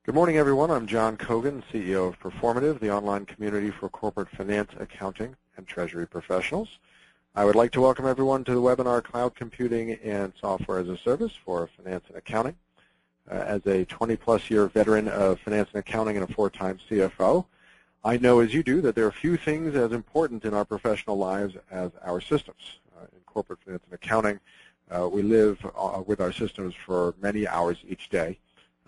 Good morning, everyone. I'm John Kogan, CEO of Proformative, the online community for corporate finance, accounting, and treasury professionals. I would like to welcome everyone to the webinar, Cloud Computing and Software as a Service for Finance and Accounting. As a 20-plus year veteran of finance and accounting and a four-time CFO, I know, as you do, that there are few things as important in our professional lives as our systems. In corporate finance and accounting, we live with our systems for many hours each day.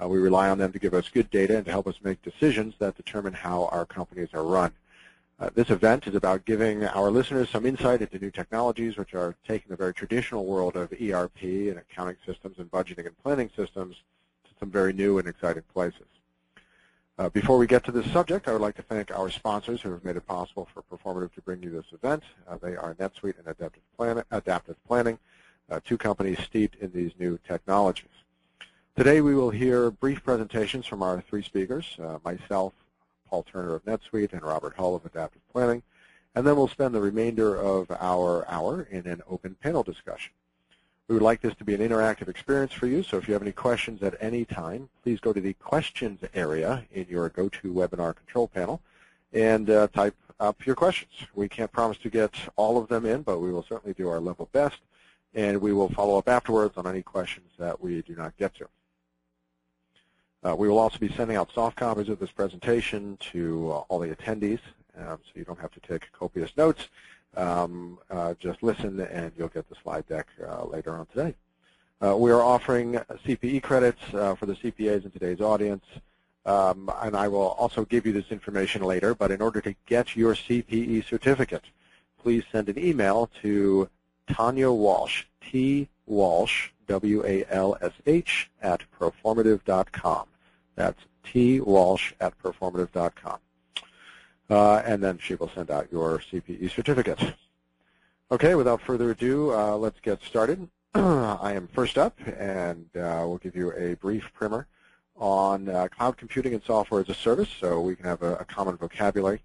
We rely on them to give us good data and to help us make decisions that determine how our companies are run. This event is about giving our listeners some insight into new technologies which are taking the very traditional world of ERP and accounting systems and budgeting and planning systems to some very new and exciting places. Before we get to this subject, I would like to thank our sponsors who have made it possible for Proformative to bring you this event. They are NetSuite and Adaptive Planning, two companies steeped in these new technologies. Today we will hear brief presentations from our three speakers, myself, Paul Turner of NetSuite, and Robert Hull of Adaptive Planning, and then we'll spend the remainder of our hour in an open panel discussion. We would like this to be an interactive experience for you, so if you have any questions at any time, please go to the questions area in your GoToWebinar control panel and type up your questions. We can't promise to get all of them in, but we will certainly do our level best, and we will follow up afterwards on any questions that we do not get to. We will also be sending out soft copies of this presentation to all the attendees, so you don't have to take copious notes. Just listen and you'll get the slide deck later on today. We are offering CPE credits for the CPAs in today's audience, and I will also give you this information later, but in order to get your CPE certificate, please send an email to Tanya Walsh, T-Walsh, W-A-L-S-H, at proformative.com. That's twalsh@proformative.com. And then she will send out your CPE certificate. Okay, without further ado, let's get started. I am first up, and we'll give you a brief primer on cloud computing and software as a service, so we can have a common vocabulary.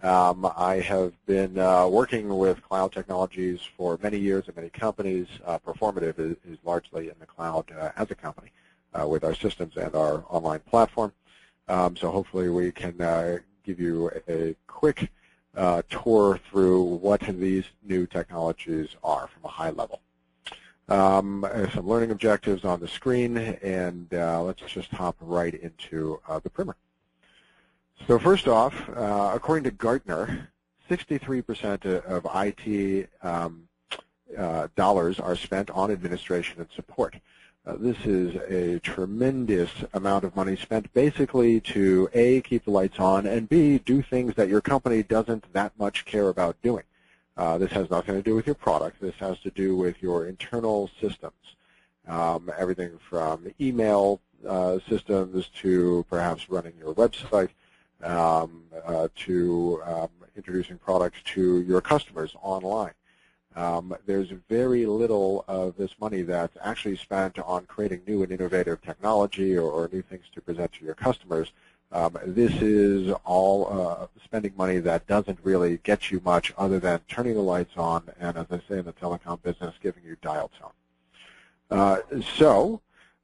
I have been working with cloud technologies for many years at many companies. Proformative is largely in the cloud as a company with our systems and our online platform. So hopefully we can give you a quick tour through what these new technologies are from a high level. Some learning objectives on the screen, and let's just hop right into the primer. So first off, according to Gartner, 63% of IT dollars are spent on administration and support. This is a tremendous amount of money spent basically to A, keep the lights on, and B, do things that your company doesn't that much care about doing. This has nothing to do with your product. This has to do with your internal systems. Everything from email systems to perhaps running your website, to introducing products to your customers online. There's very little of this money that's actually spent on creating new and innovative technology or new things to present to your customers. This is all spending money that doesn't really get you much other than turning the lights on and, as I say in the telecom business, giving you dial tone.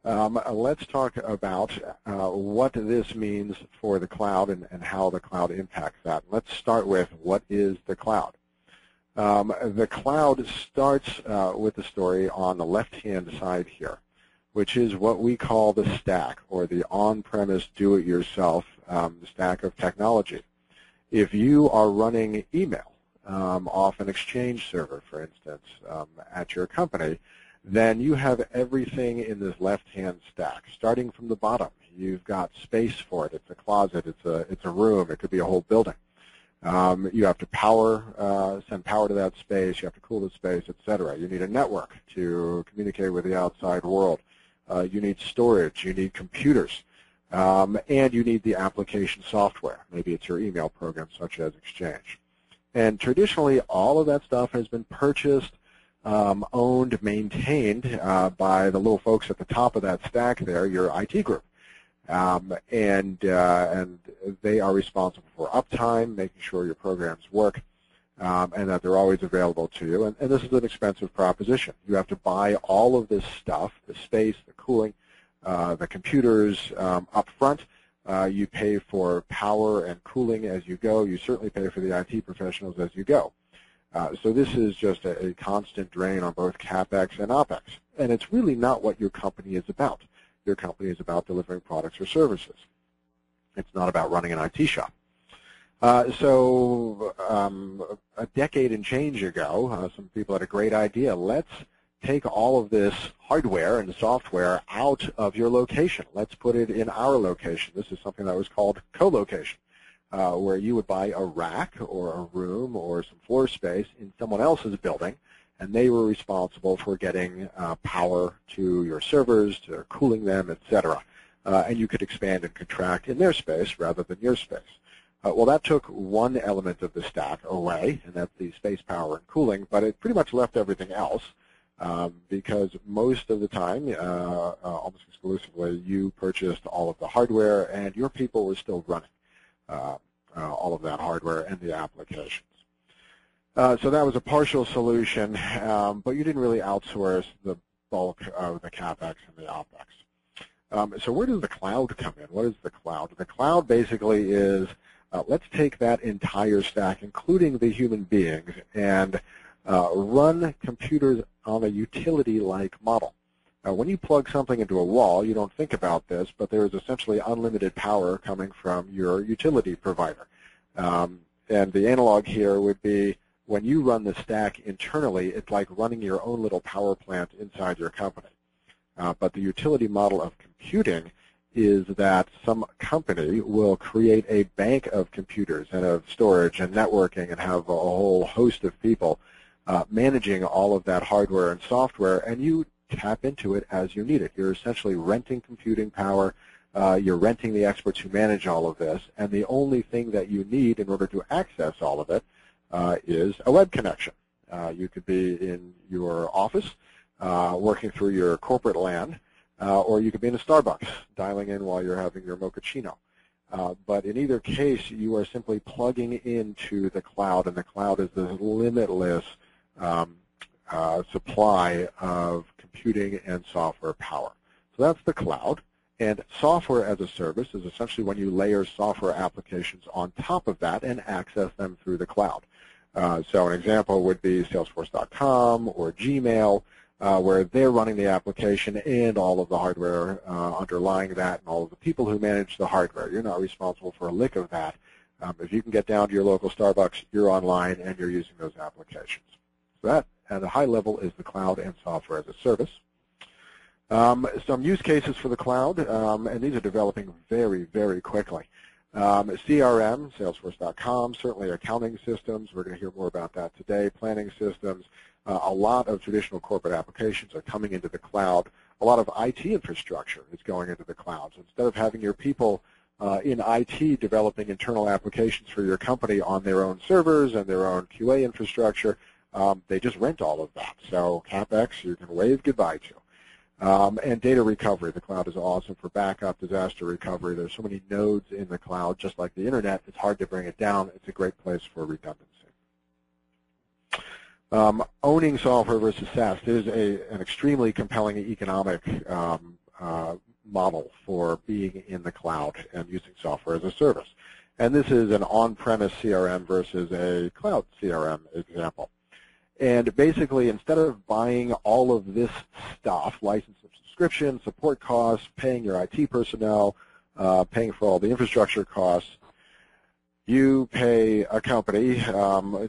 Let's talk about what this means for the cloud and how the cloud impacts that. Let's start with what is the cloud. The cloud starts with the story on the left-hand side here, which is what we call the stack, or the on-premise do-it-yourself stack of technology. If you are running email off an Exchange server, for instance, at your company, then you have everything in this left-hand stack. Starting from the bottom, you've got space for it. It's a closet. It's a room. It could be a whole building. You have to send power to that space. You have to cool the space, etc. You need a network to communicate with the outside world. You need storage. You need computers. And you need the application software. Maybe it's your email program, such as Exchange. And traditionally, all of that stuff has been purchased, owned, maintained by the little folks at the top of that stack there, your IT group. And they are responsible for uptime, making sure your programs work, and that they're always available to you. And this is an expensive proposition. You have to buy all of this stuff, the space, the cooling, the computers up front, You pay for power and cooling as you go. You certainly pay for the IT professionals as you go. So this is just a constant drain on both CapEx and OpEx. And it's really not what your company is about. Your company is about delivering products or services. It's not about running an IT shop. So a decade and change ago, some people had a great idea. Let's take all of this hardware and software out of your location. Let's put it in our location. This is something that was called co-location, where you would buy a rack or a room or some floor space in someone else's building, and they were responsible for getting power to your servers, to cooling them, etc. And you could expand and contract in their space rather than your space. Well, that took one element of the stack away, and that's the space, power, and cooling, but it pretty much left everything else because most of the time, almost exclusively, you purchased all of the hardware and your people were still running all of that hardware and the applications. So that was a partial solution, but you didn't really outsource the bulk of the CapEx and the OpEx. So where does the cloud come in? What is the cloud? The cloud basically is, let's take that entire stack, including the human beings, and run computers on a utility-like model. When you plug something into a wall, you don't think about this, but there is essentially unlimited power coming from your utility provider. And the analog here would be when you run the stack internally, it's like running your own little power plant inside your company. But the utility model of computing is that some company will create a bank of computers and of storage and networking and have a whole host of people managing all of that hardware and software, and you tap into it as you need it. You're essentially renting computing power. You're renting the experts who manage all of this, and the only thing that you need in order to access all of it is a web connection. You could be in your office working through your corporate LAN, or you could be in a Starbucks dialing in while you're having your mochaccino. But in either case, you are simply plugging into the cloud, and the cloud is this limitless supply of computing and software power. So that's the cloud. And software as a service is essentially when you layer software applications on top of that and access them through the cloud. So an example would be Salesforce.com or Gmail, where they're running the application and all of the hardware underlying that and all of the people who manage the hardware. You're not responsible for a lick of that. If you can get down to your local Starbucks, you're online and you're using those applications. So that, at a high level, is the cloud and software as a service. Some use cases for the cloud, and these are developing very, very quickly. CRM, Salesforce.com, certainly accounting systems. We're going to hear more about that today. Planning systems. A lot of traditional corporate applications are coming into the cloud. A lot of IT infrastructure is going into the cloud. So instead of having your people in IT developing internal applications for your company on their own servers and their own QA infrastructure, they just rent all of that. So CapEx you can wave goodbye to. And data recovery. The cloud is awesome for backup, disaster recovery. There's so many nodes in the cloud, just like the internet. It's hard to bring it down. It's a great place for redundancy. Owning software versus SaaS is an extremely compelling economic model for being in the cloud and using software as a service. And this is an on-premise CRM versus a cloud CRM example. And basically, instead of buying all of this stuff, license and subscription, support costs, paying your IT personnel, paying for all the infrastructure costs, you pay a company,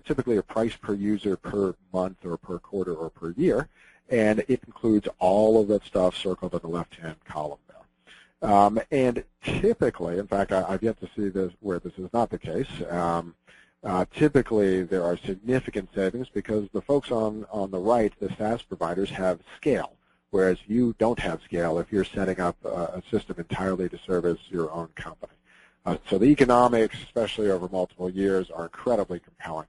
typically a price per user per month or per quarter or per year, and it includes all of that stuff circled in the left-hand column there. And typically, in fact, I've yet to see this where this is not the case. Typically, there are significant savings because the folks on the right, the SaaS providers, have scale, whereas you don't have scale if you're setting up a system entirely to service your own company. So the economics, especially over multiple years, are incredibly compelling,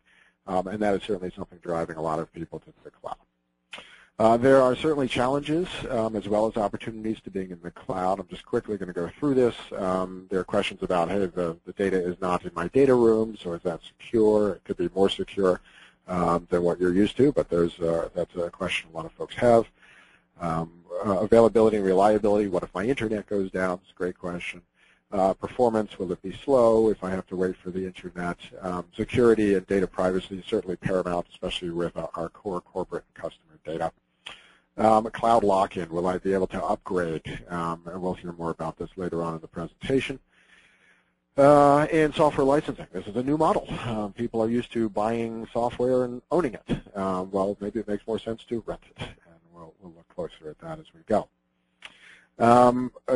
and that is certainly something driving a lot of people to the cloud. There are certainly challenges as well as opportunities to being in the cloud. I'm just quickly going to go through this. There are questions about, hey, the data is not in my data room, so is that secure? It could be more secure than what you're used to, but that's a question a lot of folks have. Availability and reliability, what if my internet goes down? It's a great question. Performance, will it be slow if I have to wait for the internet? Security and data privacy is certainly paramount, especially with our core corporate and customer data. Cloud lock-in, will I be able to upgrade? And we'll hear more about this later on in the presentation. And software licensing. This is a new model. People are used to buying software and owning it. Well, maybe it makes more sense to rent it, and we'll look closer at that as we go.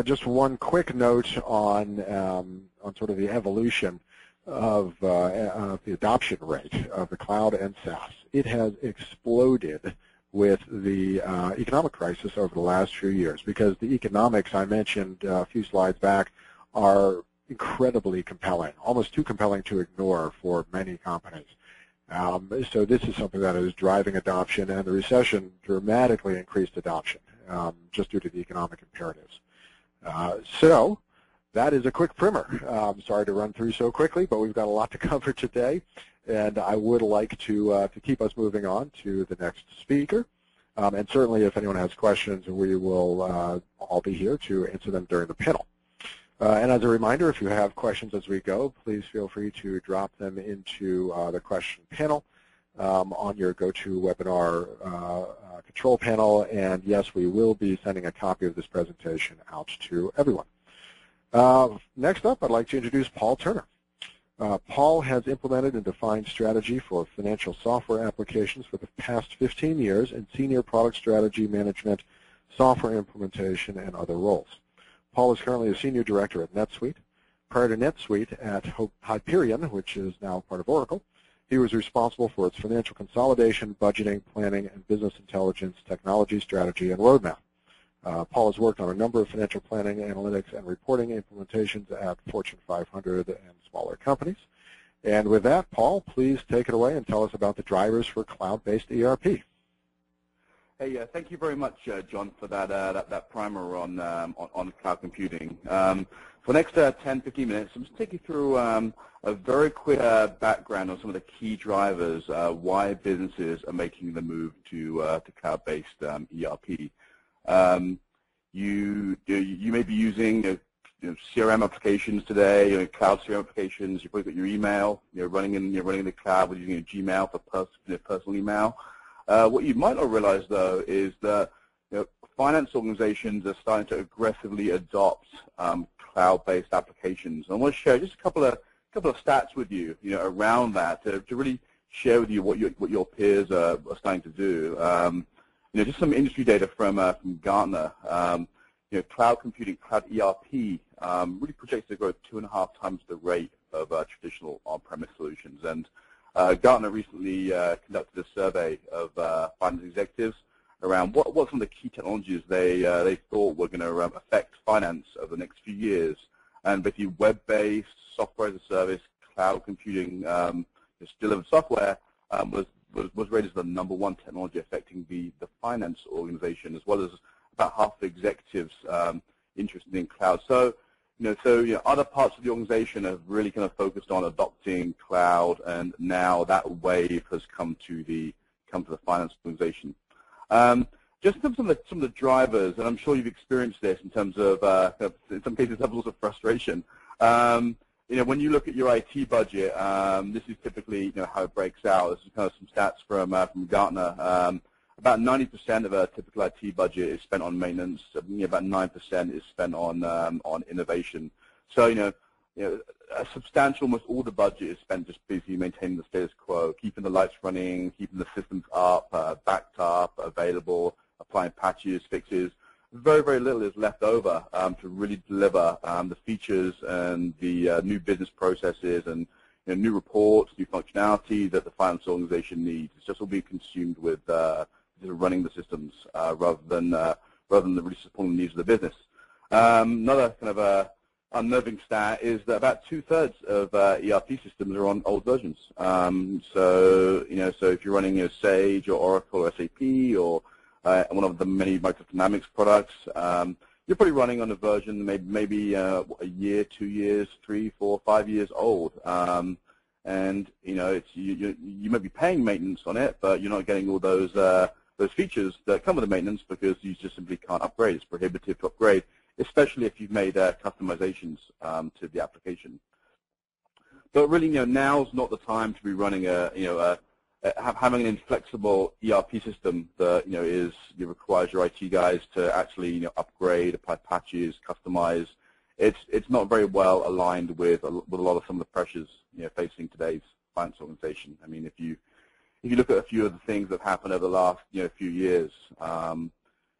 Just one quick note on sort of the evolution of the adoption rate of the cloud and SaaS. It has exploded with the economic crisis over the last few years, because the economics I mentioned a few slides back are incredibly compelling, almost too compelling to ignore for many companies. So this is something that is driving adoption, and the recession dramatically increased adoption just due to the economic imperatives. So that is a quick primer. Sorry to run through so quickly, but we've got a lot to cover today, and I would like to keep us moving on to the next speaker. And certainly if anyone has questions, we will all be here to answer them during the panel. And as a reminder, if you have questions as we go, please feel free to drop them into the question panel on your GoToWebinar control panel. And yes, we will be sending a copy of this presentation out to everyone. Next up, I'd like to introduce Paul Turner. Paul has implemented and defined strategy for financial software applications for the past 15 years in senior product strategy management, software implementation, and other roles. Paul is currently a senior director at NetSuite. Prior to NetSuite at Hyperion, which is now part of Oracle, he was responsible for its financial consolidation, budgeting, planning, and business intelligence, technology, strategy, and roadmap. Paul has worked on a number of financial planning, analytics, and reporting implementations at Fortune 500 and smaller companies. And with that, Paul, please take it away and tell us about the drivers for cloud-based ERP. Hey, thank you very much, John, for that primer on cloud computing. For the next 10, 15 minutes, I'm just taking you through a very quick background on some of the key drivers why businesses are making the move to cloud-based ERP. You may be using CRM applications today, cloud CRM applications. You've probably got your email. You're running in the cloud with using your Gmail for personal email. What you might not realize, though, is that finance organizations are starting to aggressively adopt cloud-based applications. And I want to share just a couple of stats with you, around that to really share with you what your peers are starting to do. Just some industry data from Gartner. Cloud computing, cloud ERP, really projects to grow 2.5 times the rate of traditional on-premise solutions. And Gartner recently conducted a survey of finance executives around what some of the key technologies they thought were going to affect finance over the next few years. And basically, web-based, software as a service, cloud computing, delivered software was rated as the #1 technology affecting the finance organization, as well as about half the executives interested in cloud. So, other parts of the organization have really kind of focused on adopting cloud, and now that wave has come to the finance organization. Just in terms of some of the drivers, and I'm sure you've experienced this in terms of, in some cases, levels of frustration. When you look at your IT budget, this is typically how it breaks out. This is kind of some stats from Gartner. About 90% of a typical IT budget is spent on maintenance. About 9% is spent on innovation. So a substantial, almost all the budget is spent just basically maintaining the status quo, keeping the lights running, keeping the systems up, backed up, available, applying patches, fixes. Very, very little is left over to really deliver the features and the new business processes and new reports, new functionality that the finance organization needs. It's just all being consumed with running the systems rather than really supporting the needs of the business. Another kind of unnerving stat is that about 2/3 of ERP systems are on old versions. So if you're running Sage or Oracle or SAP or one of the many Microsoft Dynamics products, you're probably running on a version maybe a year, 2 years, 3, 4, 5 years old. And you may be paying maintenance on it, but you're not getting all those features that come with the maintenance because you just simply can't upgrade. It's prohibitive to upgrade. especially if you've made customizations to the application. But really, now's not the time to be running having an inflexible ERP system that requires your IT guys to actually upgrade, apply patches, customize. It's not very well aligned with a lot of some of the pressures facing today's finance organization. I mean, if you look at a few of the things that have happened over the last few years,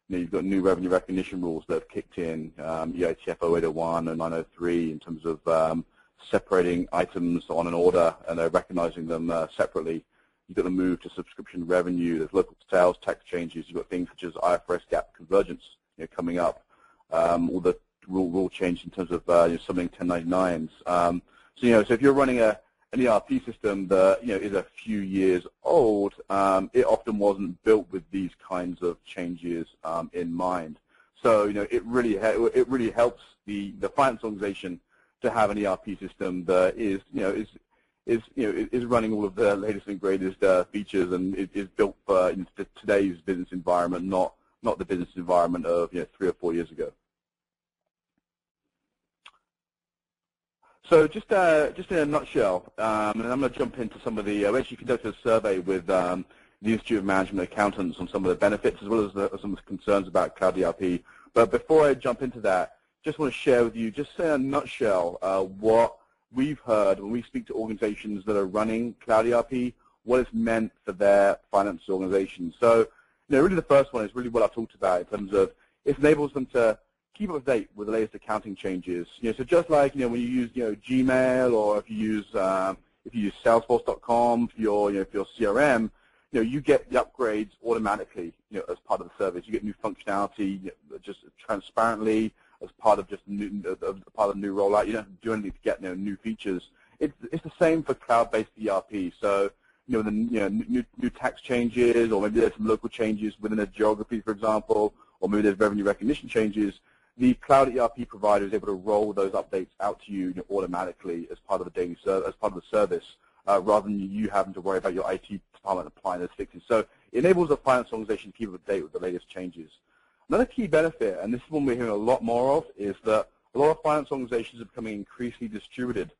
you've got new revenue recognition rules that have kicked in, EITF 0801 and 903 in terms of separating items on an order and recognizing them separately. You've got the move to subscription revenue. There's local sales tax changes. You've got things such as IFRS GAAP convergence coming up. All the rule change in terms of submitting 1099s. So if you're running an ERP system that is a few years old, it often wasn't built with these kinds of changes in mind. So it really helps the finance organization to have an ERP system that is running all of the latest and greatest features and is built for today's business environment, not the business environment of 3 or 4 years ago. So just in a nutshell, and I'm going to jump into some of the. We actually conducted a survey with the Institute of Management Accountants on some of the benefits as well as some of the concerns about Cloud ERP. But before I jump into that, just want to share with you, just in a nutshell, what we've heard when we speak to organizations that are running Cloud ERP, what it's meant for their finance organization. So, really the first one is really what I talked about in terms of it enables them to keep up to date with the latest accounting changes. So just like when you use Gmail, or if you use Salesforce.com for your CRM, you get the upgrades automatically as part of the service. You get new functionality just transparently as part of just part of the new rollout. You don't have to do anything to get new features. It's the same for cloud-based ERP. So the new tax changes, or maybe there's some local changes within a geography, for example, or maybe there's revenue recognition changes. The Cloud ERP provider is able to roll those updates out to you automatically as part of the daily as part of the service, rather than you having to worry about your IT department applying those fixes. So it enables a finance organization to keep up to date with the latest changes. Another key benefit, and this is one we're hearing a lot more of, is that a lot of finance organizations are becoming increasingly distributed.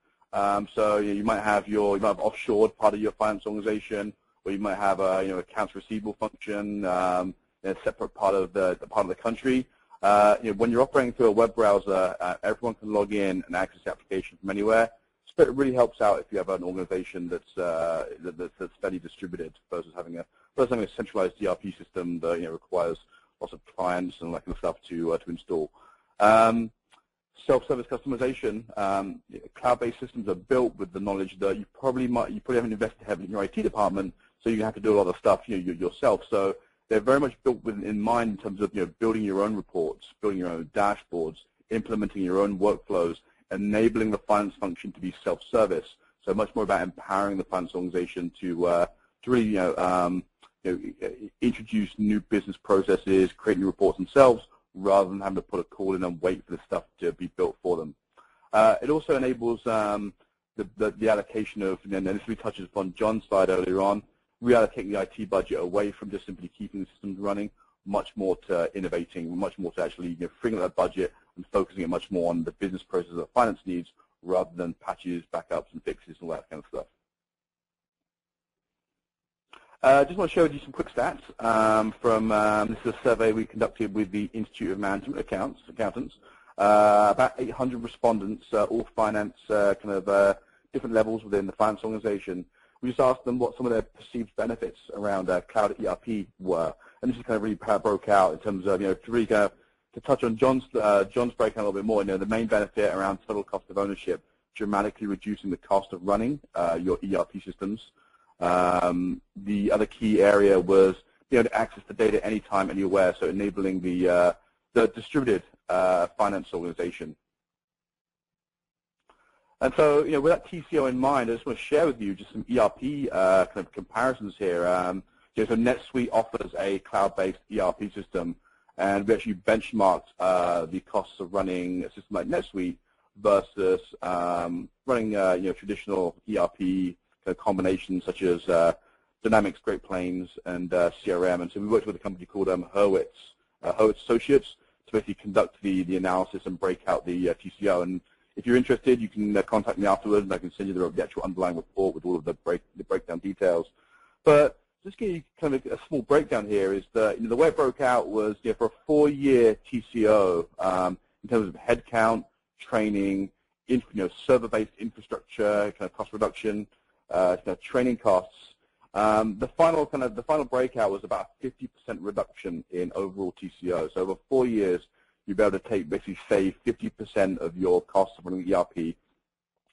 So you might have offshored part of your finance organization, or you might have a accounts receivable function in a separate part of the country. When you're operating through a web browser, everyone can log in and access the application from anywhere. So it really helps out if you have an organization that's fairly distributed versus having a centralized ERP system that requires lots of clients and that kind of stuff to install. Self-service customization. Cloud-based systems are built with the knowledge that you probably haven't invested heavily in your IT department, so you have to do a lot of stuff yourself. So they're very much built in mind in terms of building your own reports, building your own dashboards, implementing your own workflows, enabling the finance function to be self-service. So much more about empowering the finance organization to really introduce new business processes, create new reports themselves, rather than having to put a call in and wait for the stuff to be built for them. It also enables the allocation of, and this we touched upon John's slide earlier on, reallocating the IT budget away from just simply keeping the systems running, much more to innovating, much more to actually freeing up that budget and focusing it much more on the business process that finance needs, rather than patches, backups, and fixes, and all that kind of stuff. Just want to share with you some quick stats from this is a survey we conducted with the Institute of Management Accountants. About 800 respondents, all finance different levels within the finance organization. We just asked them what some of their perceived benefits around Cloud ERP were, and this is kind of really broke out in terms of to touch on John's breakdown a little bit more. The main benefit around total cost of ownership, dramatically reducing the cost of running your ERP systems. The other key area was being able to access the data anytime, anywhere, so enabling the distributed finance organization. And so, with that TCO in mind, I just want to share with you just some ERP kind of comparisons here. So NetSuite offers a cloud-based ERP system, and we actually benchmarked the costs of running a system like NetSuite versus running traditional ERP combinations such as Dynamics, Great Plains, and CRM. And so we worked with a company called Hurwitz Associates to basically conduct the analysis and break out the TCO. And if you're interested, you can contact me afterwards, and I can send you the actual underlying report with all of the breakdown details. But just to give you kind of a small breakdown here is that the way it broke out was for a 4-year TCO in terms of headcount, training, server-based infrastructure, kind of cost reduction, training costs. The final breakout was about a 50% reduction in overall TCO. So over 4 years, you'll be able to basically save 50% of your costs of running ERP.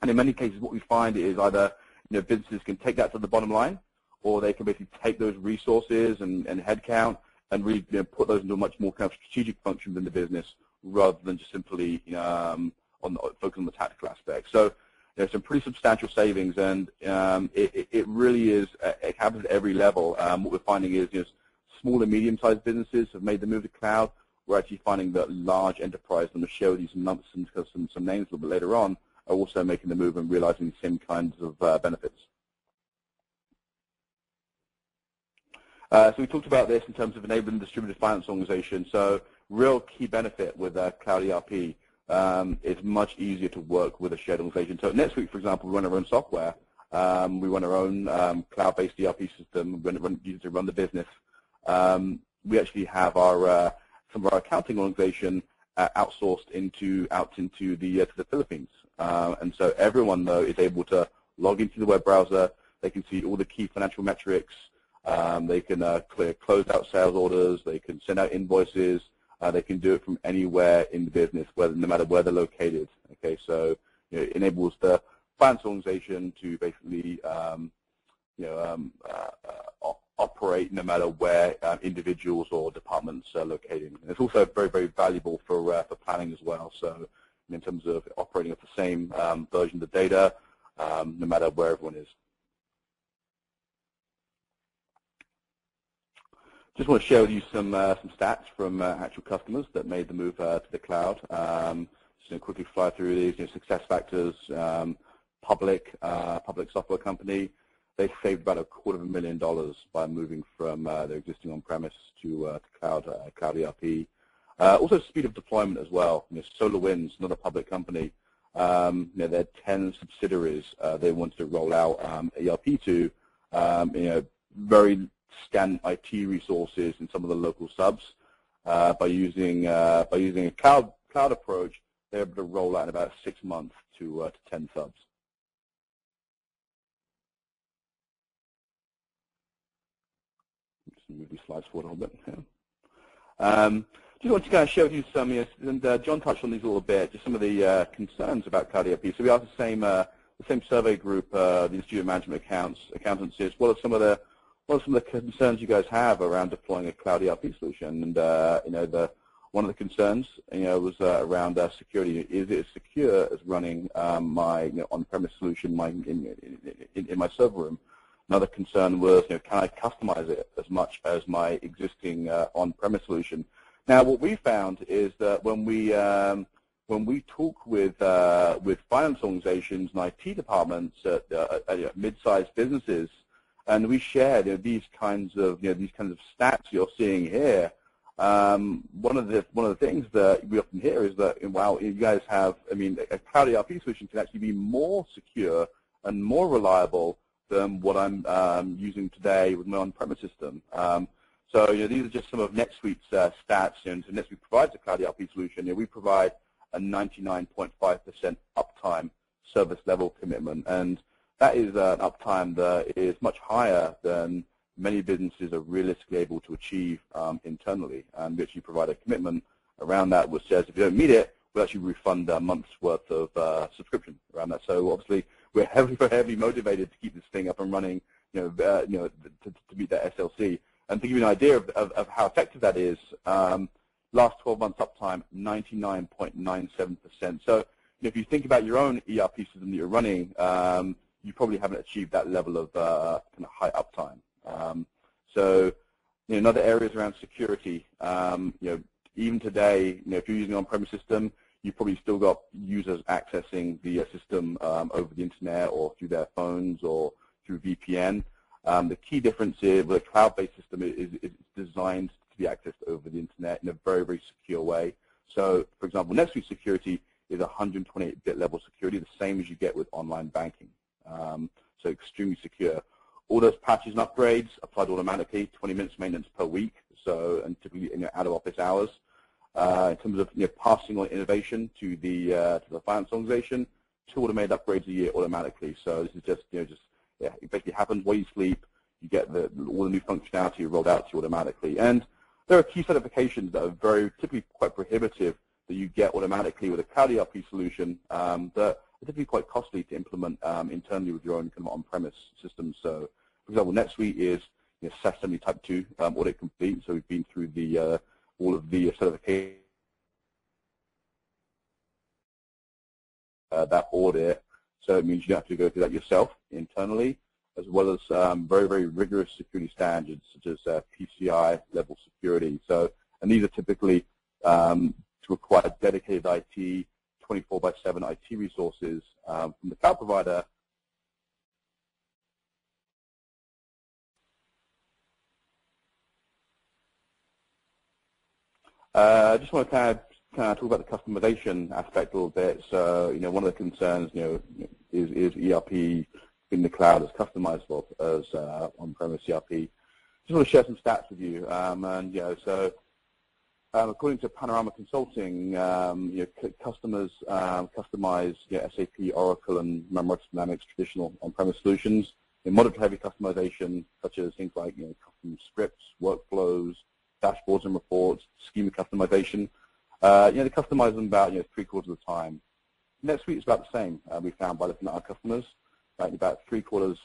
And in many cases, what we find is either businesses can take that to the bottom line, or they can basically take those resources and headcount and really put those into a much more kind of strategic function within the business rather than just simply focus on the tactical aspect. So there's some pretty substantial savings, and it really is. It happens at every level. What we're finding is small and medium-sized businesses have made the move to cloud. We're actually finding that large enterprise, and we'll show you some numbers and some names a little bit later on, are also making the move and realizing the same kinds of benefits. So we talked about this in terms of enabling distributed finance organizations. So real key benefit with Cloud ERP. It's much easier to work with a shared organization. So at NetSuite, for example, we run our own software. We run our own cloud-based ERP system. We use it to run the business. We actually have some of our accounting organization outsourced out into the Philippines. And so everyone, though, is able to log into the web browser. They can see all the key financial metrics. They can close out sales orders. They can send out invoices. They can do it from anywhere in the business, no matter where they're located. Okay, so it enables the finance organization to basically operate no matter where individuals or departments are located. And it's also very, very valuable for planning as well. So in terms of operating off the same version of the data, no matter where everyone is. Just want to share with you some stats from actual customers that made the move to the cloud. Just quickly fly through these. Success Factors, public software company. They saved about $250,000 by moving from their existing on-premise to cloud ERP. Also, speed of deployment as well. SolarWinds, another public company. They had 10 subsidiaries they wanted to roll out ERP to. Very scant IT resources in some of the local subs. By using a cloud approach, they're able to roll out in about 6 months to 10 subs. Just move these slides forward a little bit. Yeah. Just want to kind of share with you some, and John touched on these a little bit, just some of the concerns about Cloud ERP. So we asked the same survey group, the Institute of Management Accountants, is what are some of the concerns you guys have around deploying a Cloud ERP solution? And one of the concerns was around security. Is it as secure as running my on-premise solution in my server room? Another concern was, can I customize it as much as my existing on-premise solution? Now, what we found is that when we talk with finance organizations and IT departments at mid-sized businesses, and we share these kinds of stats you're seeing here, one of the things that we often hear is that, wow, you guys have, a Cloud ERP solution can actually be more secure and more reliable than what I'm using today with my on-premise system. So these are just some of NetSuite's stats. And so NetSuite provides a Cloud ERP solution. We provide a 99.5% uptime service level commitment, and that is an uptime that is much higher than many businesses are realistically able to achieve internally. And we actually provide a commitment around that which says if you don't meet it, we'll actually refund a month's worth of subscription around that. So obviously we're heavily motivated to keep this thing up and running, to meet that SLC. And to give you an idea of how effective that is, last 12 months uptime, 99.97%. So if you think about your own ERP system that you're running, you probably haven't achieved that level of kind of high uptime. So in other areas around security, even today, if you're using an on-premise system, you've probably still got users accessing the system over the internet or through their phones or through VPN. The key difference is with a cloud-based system is designed to be accessed over the internet in a very, very secure way. So, for example, NetSuite security is 128-bit level security, the same as you get with online banking. So extremely secure. All those patches and upgrades applied automatically, 20 minutes maintenance per week, so, and typically in your out-of-office hours. In terms of passing on innovation to the finance organization, 2 automated upgrades a year automatically. So this is just it basically happens while you sleep. You get all the new functionality rolled out to you automatically. And there are key certifications that are typically quite prohibitive that you get automatically with a Cloud ERP solution that are typically quite costly to implement internally with your own kind of on-premise systems. So, for example, NetSuite is SaaS Type 2 audit complete. So we've been through all of the certification that audit. So it means you don't have to go through that yourself internally, as well as very, very rigorous security standards such as PCI level security. So, and these are typically to require dedicated IT, 24/7 IT resources from the cloud provider. I just want to kind of talk about the customization aspect a little bit. So, one of the concerns, is ERP in the cloud as customizable as on-premise ERP. Just want to share some stats with you. According to Panorama Consulting, customers customize SAP, Oracle, and Microsoft Dynamics traditional on-premise solutions in moderate-heavy customization, such as things like custom scripts, workflows, dashboards and reports, schema customization. They customize them about 3/4 of the time. NetSuite is about the same. We found by looking at our customers, about 3/4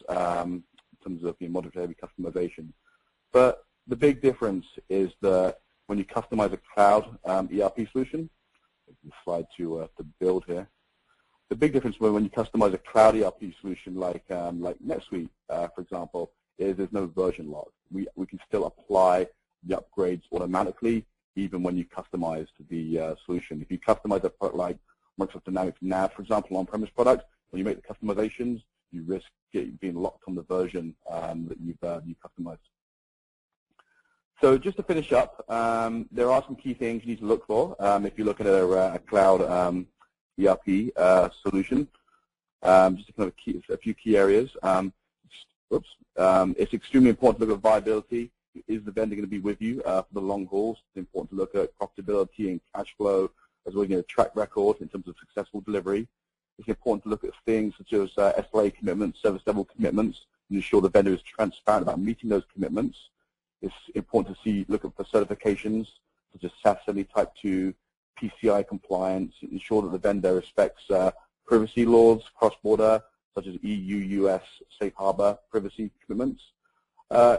in terms of moderate-heavy customization. But the big difference is that when you customize a cloud ERP solution, slide to build here. The big difference when you customize a cloud ERP solution like NetSuite, for example, is there's no version log. We can still apply the upgrades automatically, even when you customize the solution. If you customize a product like Microsoft Dynamics Nav, for example, on-premise product, when you make the customizations, you risk being locked on the version that you've customized. So just to finish up, there are some key things you need to look for if you're looking at a cloud ERP solution. Just a few key areas. It's extremely important to look at viability. Is the vendor going to be with you for the long hauls? It's important to look at profitability and cash flow, as well as track record in terms of successful delivery. It's important to look at things such as SLA commitments, service level commitments, and ensure the vendor is transparent about meeting those commitments. It's important to look at the certifications such as SaaS Type 2, PCI compliance, ensure that the vendor respects privacy laws cross-border, such as EU, US, safe harbor privacy commitments.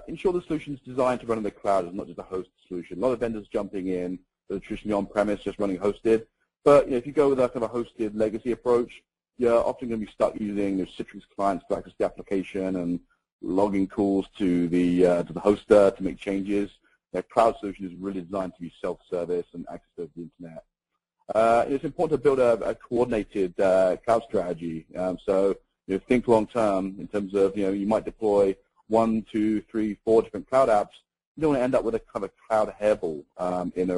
Ensure the solution is designed to run in the cloud, is not just a hosted solution. A lot of vendors jumping in that are traditionally on-premise, just running hosted. But if you go with a kind of a hosted legacy approach, you're often going to be stuck using Citrix clients to access the application and logging tools to the hoster to make changes. Their cloud solution is really designed to be self-service and access to the internet. It's important to build a coordinated cloud strategy. So think long-term in terms of you might deploy 1, 2, 3, 4 different cloud apps. You don't want to end up with a kind of cloud hairball in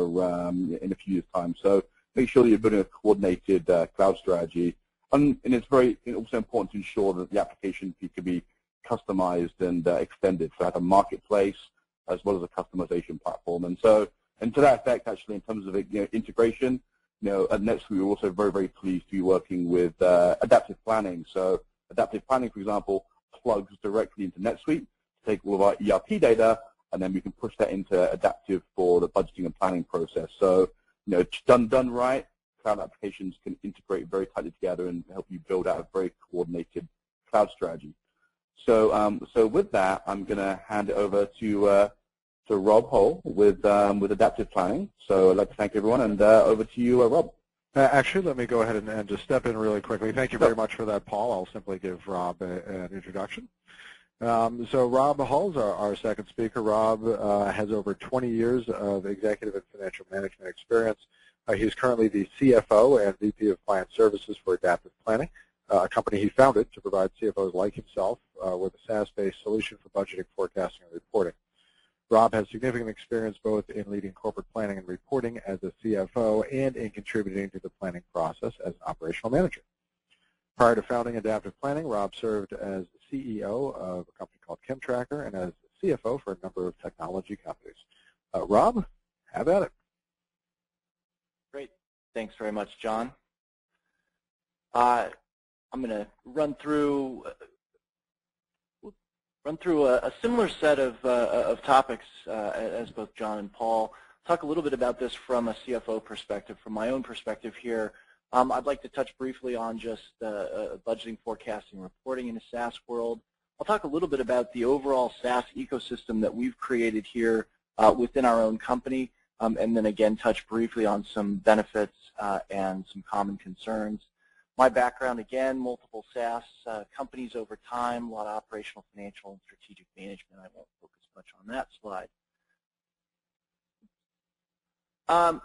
a few years' time. So make sure that you're building a coordinated cloud strategy. And it's also important to ensure that the application can be customized and extended. So have a marketplace as well as a customization platform. And to that effect, actually, in terms of integration, at NetSuite, we're also very, very pleased to be working with adaptive planning. So adaptive planning, for example, plugs directly into NetSuite to take all of our ERP data, and then we can push that into adaptive for the budgeting and planning process. So, done right, cloud applications can integrate very tightly together and help you build out a very coordinated cloud strategy. So, with that, I'm going to hand it over to Rob Hull with adaptive planning. So I'd like to thank everyone, and over to you, Rob. Actually, let me go ahead and just step in really quickly. Thank you very much for that, Paul. I'll simply give Rob an introduction. So Rob Hull is our second speaker. Rob has over 20 years of executive and financial management experience. He's currently the CFO and VP of Client Services for Adaptive Planning, a company he founded to provide CFOs like himself with a SaaS-based solution for budgeting, forecasting, and reporting. Rob has significant experience both in leading corporate planning and reporting as a CFO and in contributing to the planning process as an operational manager. Prior to founding Adaptive Planning, Rob served as CEO of a company called ChemTracker and as CFO for a number of technology companies. Rob, have at it. Great. Thanks very much, John. I'm going to run through a similar set of topics as both John and Paul. Talk a little bit about this from a CFO perspective, from my own perspective here. I'd like to touch briefly on just budgeting, forecasting, reporting in a SaaS world. I'll talk a little bit about the overall SaaS ecosystem that we've created here within our own company, and then again touch briefly on some benefits and some common concerns. My background, again, multiple SaaS companies over time, a lot of operational, financial, and strategic management. I won't focus much on that slide. I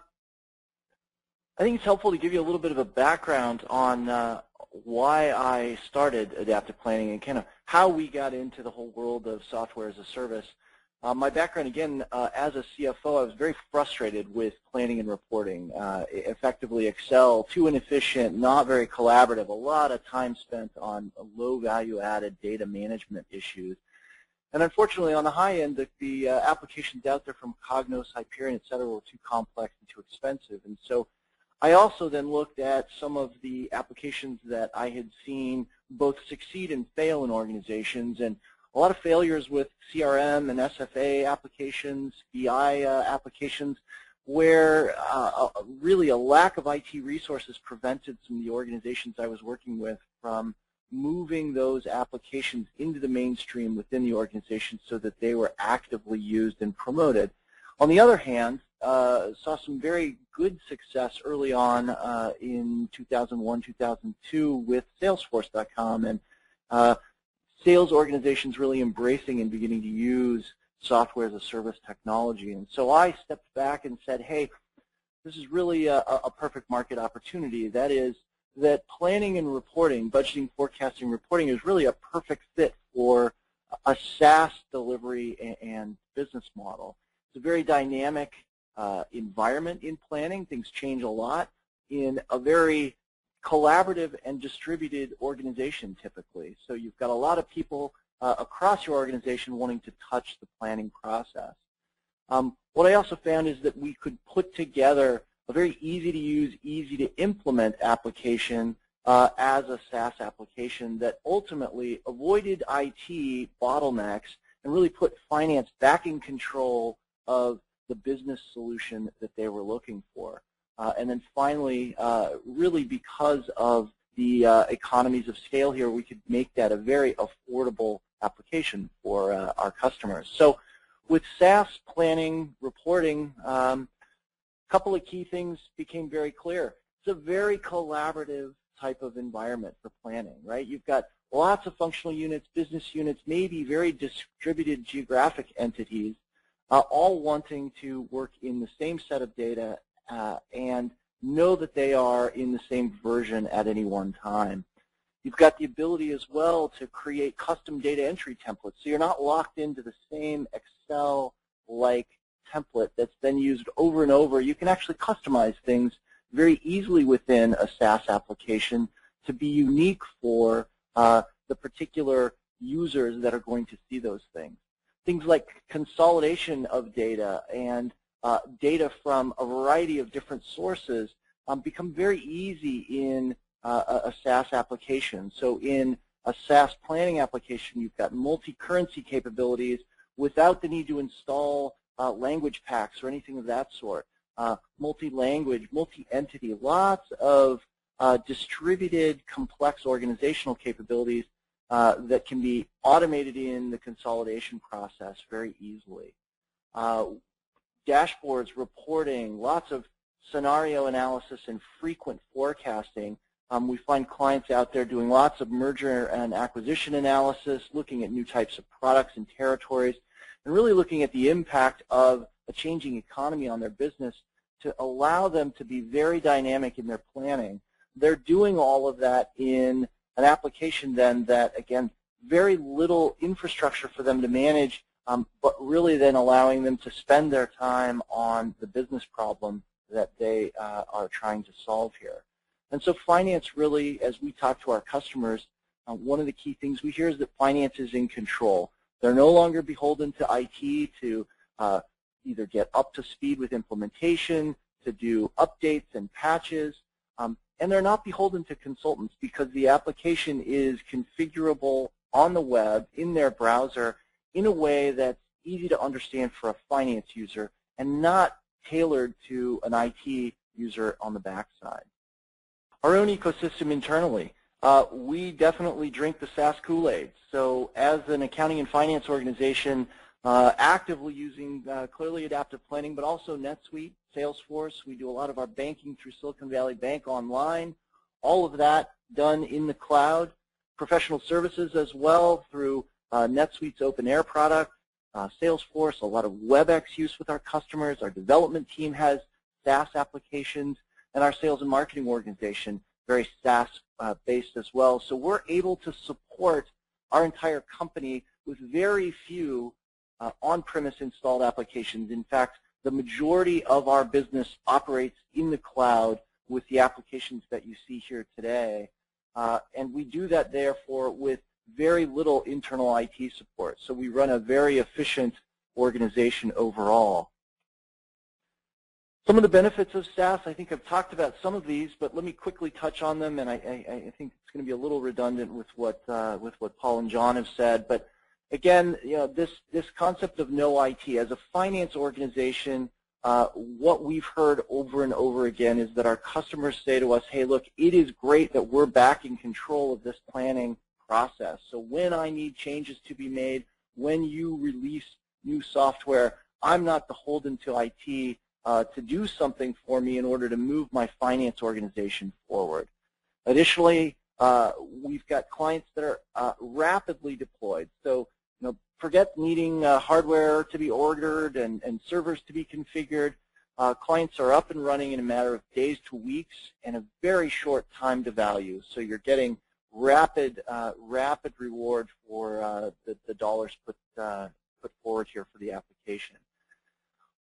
think it's helpful to give you a little bit of a background on why I started Adaptive Planning and kind of how we got into the whole world of software as a service. My background, again, as a CFO, I was very frustrated with planning and reporting. Effectively, Excel, too inefficient, not very collaborative, a lot of time spent on low value-added data management issues. And unfortunately, on the high end, the applications out there from Cognos, Hyperion, et cetera, were too complex and too expensive. And so I also then looked at some of the applications that I had seen both succeed and fail in organizations, and a lot of failures with CRM and SFA applications, BI applications, where really a lack of IT resources prevented some of the organizations I was working with from moving those applications into the mainstream within the organization so that they were actively used and promoted. On the other hand, saw some very good success early on in 2001, 2002 with Salesforce.com, and sales organizations really embracing and beginning to use software as a service technology. And so I stepped back and said, hey, this is really a perfect market opportunity. That is that planning and reporting, budgeting, forecasting, reporting is really a perfect fit for a SaaS delivery and business model. It's a very dynamic environment in planning. Things change a lot in a very collaborative and distributed organization typically. So you've got a lot of people across your organization wanting to touch the planning process. What I also found is that we could put together a very easy to use, easy to implement application as a SaaS application that ultimately avoided IT bottlenecks and really put finance back in control of the business solution that they were looking for. And then finally, really because of the economies of scale here, we could make that a very affordable application for our customers. So with SaaS planning, reporting, a couple of key things became very clear. It's a very collaborative type of environment for planning, right? You've got lots of functional units, business units, maybe very distributed geographic entities, all wanting to work in the same set of data and know that they are in the same version at any one time. You've got the ability as well to create custom data entry templates, so you're not locked into the same Excel-like template that's then used over and over. You can actually customize things very easily within a SaaS application to be unique for the particular users that are going to see those things. Things like consolidation of data and data from a variety of different sources become very easy in a SaaS application. So in a SaaS planning application, you've got multi-currency capabilities without the need to install language packs or anything of that sort. Multi-language, multi-entity, lots of distributed, complex organizational capabilities that can be automated in the consolidation process very easily. Dashboards, reporting, lots of scenario analysis and frequent forecasting. We find clients out there doing lots of merger and acquisition analysis, looking at new types of products and territories, and really looking at the impact of a changing economy on their business to allow them to be very dynamic in their planning. They're doing all of that in an application then that, again, very little infrastructure for them to manage but really then allowing them to spend their time on the business problem that they are trying to solve here. And so finance really, as we talk to our customers, one of the key things we hear is that finance is in control. They're no longer beholden to IT to either get up to speed with implementation, to do updates and patches, and they're not beholden to consultants because the application is configurable on the web, in their browser, in a way that's easy to understand for a finance user and not tailored to an IT user on the backside. Our own ecosystem internally, we definitely drink the SaaS Kool-Aid. So as an accounting and finance organization, actively using clearly adaptive planning, but also NetSuite, Salesforce. We do a lot of our banking through Silicon Valley Bank online. All of that done in the cloud. Professional services as well through NetSuite's Open Air product, Salesforce, a lot of WebEx use with our customers. Our development team has SaaS applications, and our sales and marketing organization, very SaaS-based as well. So we're able to support our entire company with very few on-premise installed applications. In fact, the majority of our business operates in the cloud with the applications that you see here today. And we do that, therefore, with very little internal IT support. So we run a very efficient organization overall. Some of the benefits of SaaS, I think I've talked about some of these, but let me quickly touch on them, and I think it's going to be a little redundant with what Paul and John have said. But again, you know, this concept of no IT as a finance organization, what we've heard over and over again is that our customers say to us, hey, look, it is great that we're back in control of this planning process. So when I need changes to be made, when you release new software, I'm not beholden to IT to do something for me in order to move my finance organization forward. Additionally, we've got clients that are rapidly deployed. So, you know, forget needing hardware to be ordered and servers to be configured. Clients are up and running in a matter of days to weeks and a very short time to value. So you're getting rapid reward for the dollars put forward here for the application.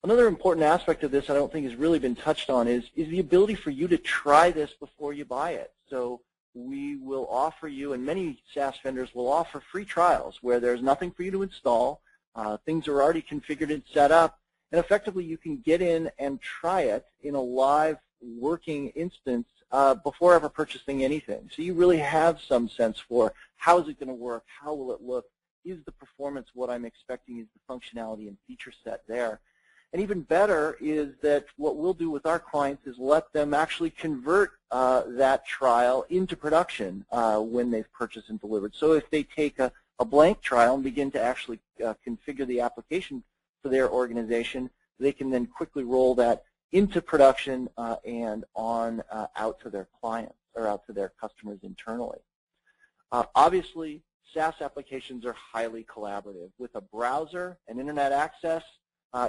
Another important aspect of this I don't think has really been touched on is the ability for you to try this before you buy it. So we will offer you, and many SaaS vendors will offer free trials where there's nothing for you to install, things are already configured and set up, and effectively you can get in and try it in a live working instance before ever purchasing anything. So you really have some sense for how is it going to work, how will it look, is the performance what I'm expecting, is the functionality and feature set there. And even better is that what we'll do with our clients is let them actually convert that trial into production when they've purchased and delivered. So if they take a blank trial and begin to actually configure the application for their organization, they can then quickly roll that into production and on out to their clients or out to their customers internally. Obviously, SaaS applications are highly collaborative. With a browser and internet access,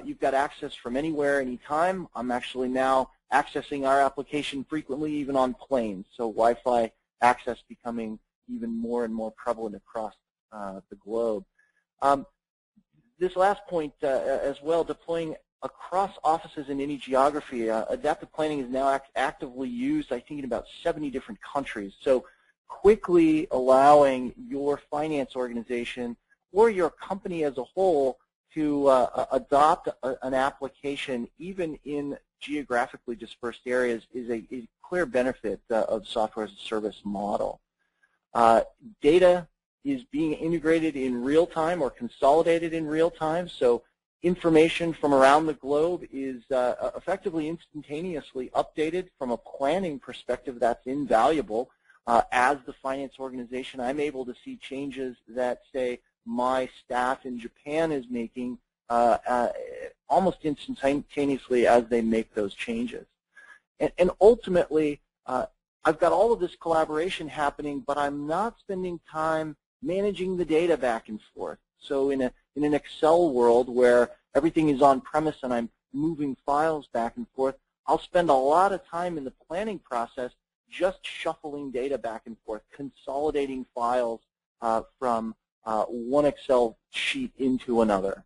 you've got access from anywhere, anytime. I'm actually now accessing our application frequently, even on planes. So Wi-Fi access becoming even more and more prevalent across the globe. This last point as well, deploying across offices in any geography. Adaptive planning is now actively used, I think, in about 70 different countries. So quickly allowing your finance organization or your company as a whole to adopt an application even in geographically dispersed areas is a clear benefit of software as a service model. Data is being integrated in real time or consolidated in real time, so information from around the globe is effectively instantaneously updated. From a planning perspective, that's invaluable. As the finance organization, I'm able to see changes that, say, my staff in Japan is making almost instantaneously as they make those changes. And ultimately, I've got all of this collaboration happening, but I'm not spending time managing the data back and forth. So in an Excel world where everything is on premise and I'm moving files back and forth, I'll spend a lot of time in the planning process just shuffling data back and forth, consolidating files from one Excel sheet into another.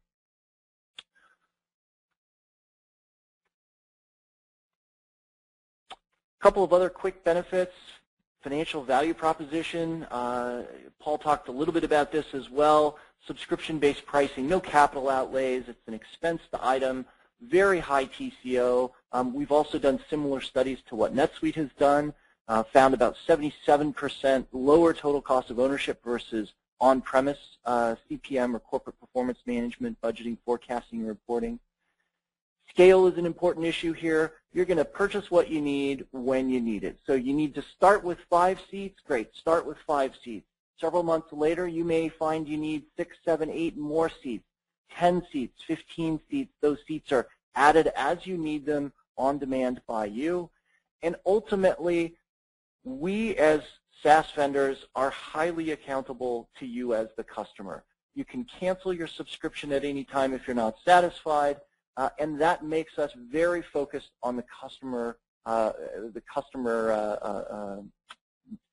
A couple of other quick benefits. Financial value proposition. Paul talked a little bit about this as well. Subscription-based pricing, no capital outlays. It's an expensed item, very high TCO. We've also done similar studies to what NetSuite has done, found about 77% lower total cost of ownership versus on-premise CPM or corporate performance management, budgeting, forecasting, and reporting. Scale is an important issue here. You're going to purchase what you need when you need it. So you need to start with 5 seats. Great, start with 5 seats. Several months later, you may find you need 6, 7, 8 more seats, 10 seats, 15 seats. Those seats are added as you need them on demand by you. And ultimately, we as SaaS vendors are highly accountable to you as the customer. You can cancel your subscription at any time if you're not satisfied. And that makes us very focused on the customer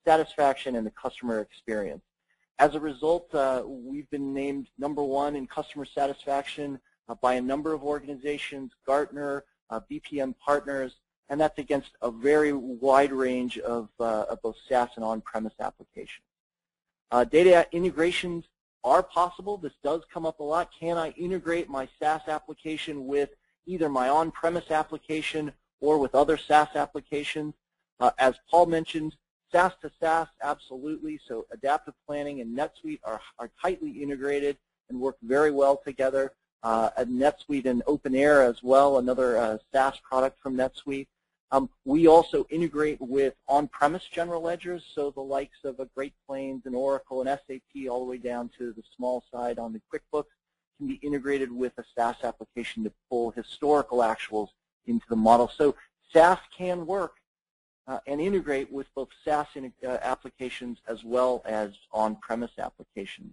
satisfaction and the customer experience. As a result, we've been named #1 in customer satisfaction by a number of organizations, Gartner, BPM Partners, and that's against a very wide range of both SaaS and on-premise applications. Data integrations are possible. This does come up a lot. Can I integrate my SaaS application with either my on-premise application or with other SaaS applications? As Paul mentioned, SaaS to SaaS, absolutely. So adaptive planning and NetSuite are tightly integrated and work very well together. NetSuite and OpenAir as well, another SaaS product from NetSuite. We also integrate with on-premise general ledgers, so the likes of a Great Plains and Oracle and SAP all the way down to the small side on the QuickBooks can be integrated with a SaaS application to pull historical actuals into the model. So SaaS can work and integrate with both SaaS applications as well as on-premise applications.